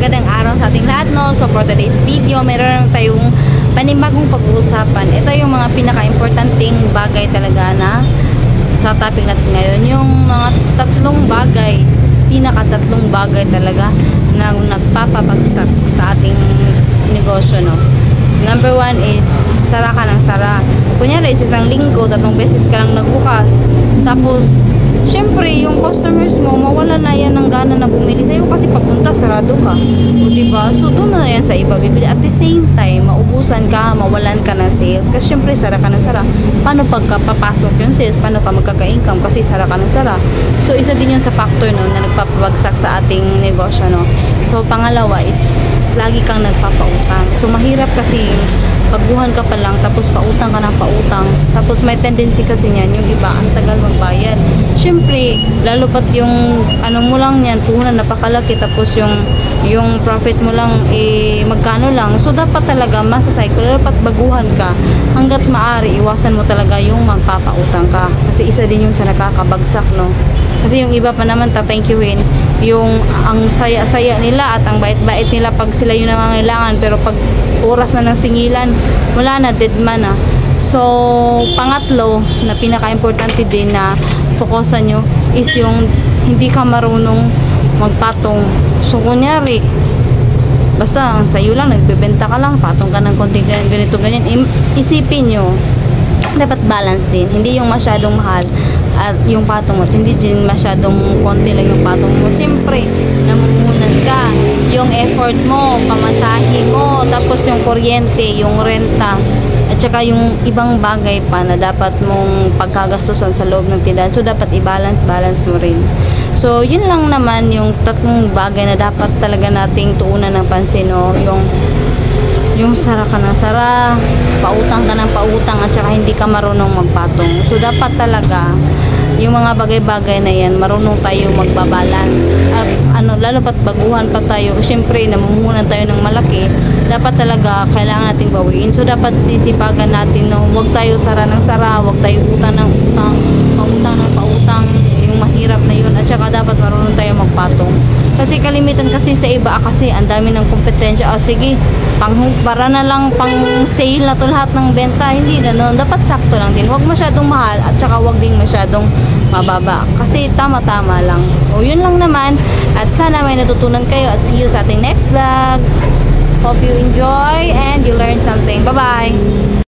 magandang araw sa ating lahat, no? So for today's video, meron tayong panibagong pag-uusapan. Ito yung mga pinaka-importanting bagay talaga na sa topic natin ngayon. Yung mga tatlong bagay, pinaka-tatlong bagay talaga na nagpapabagsak sa ating negosyo, no? Number 1 is sara ka ng sara. Kunyari, isang linggo, 3 beses ka lang nagbukas. Tapos syempre, yung customers mo, mawala na yan ng gana na bumili sa'yo kasi pagpunta, sarado ka. O diba? So, doon na yan sa iba bibili. At the same time, maubusan ka, mawalan ka ng sales. Kasi syempre, sara ka ng sara. Paano pagka papasok yung sales? Paano ka magkaka-income? Kasi sara ka ng sara. So, isa din yun sa factor, no, na nagpapabagsak sa ating negosyo, no. So, pangalawa is, lagi kang nagpapautang. So, mahirap kasi pagbuhan ka pa lang, tapos pautang ka ng pautang, tapos may tendency kasi niyan, yung iba, ang tagal magbayad. Syempre, lalo pat yung ano mo lang yan, puhunan napakalaki, tapos yung profit mo lang, magkano lang. So, dapat talaga, masacycle, dapat baguhan ka. Hanggat maaari, iwasan mo talaga yung magpapautang ka. Kasi isa din yung sa nakakabagsak, no? Kasi yung iba pa naman, thank youin yung ang saya-saya nila at ang bait-bait nila pag sila yung nangangailangan, pero pag oras na ng singilan, wala na, dead man na. So, pangatlo na pinaka-importante din na fokusan nyo is yung hindi ka marunong magpatong. So, kunyari, basta ang sayo lang, nagbebenta ka lang, patong ka ng konti ganito, ganyan. Isipin nyo, dapat balance din. Hindi yung masyadong mahal at yung patong mo, hindi din masyadong konti lang yung patong mo. Siyempre, namumuhunan ka. Yung effort mo, pamasahe mo, tapos yung kuryente, yung renta, at saka yung ibang bagay pa na dapat mong pagkagastusan sa loob ng tindahan. So, dapat i-balance mo rin. So, yun lang naman yung tatlong bagay na dapat talaga nating tuunan ng pansin, no? Yung sara ka ng sara, pautang ka ng pautang, at saka hindi ka marunong magpatong. So, dapat talaga, yung mga bagay-bagay na yan, marunong tayo magbabalance. At lalo pat baguhan pa tayo, syempre, namumuhunan tayo ng malaki, dapat talaga, kailangan nating bawiin. So, dapat sisipagan natin, no? Huwag tayo sara ng sara, huwag tayo utang ng utang, pautang ng pautang, yung mahirap na yun. At saka, dapat marunong tayo magpatong. Kasi kalimitan kasi sa iba, kasi ang dami ng kompetensya. O sige, para na lang pang sale na to lahat ng benta. Hindi na, no? Dapat sakto lang din. Huwag masyadong mahal at saka huwag din masyadong mababa. Kasi tama-tama lang. O yun lang naman. At sana may natutunan kayo at see you sa ating next vlog. Hope you enjoy and you learn something. Bye-bye!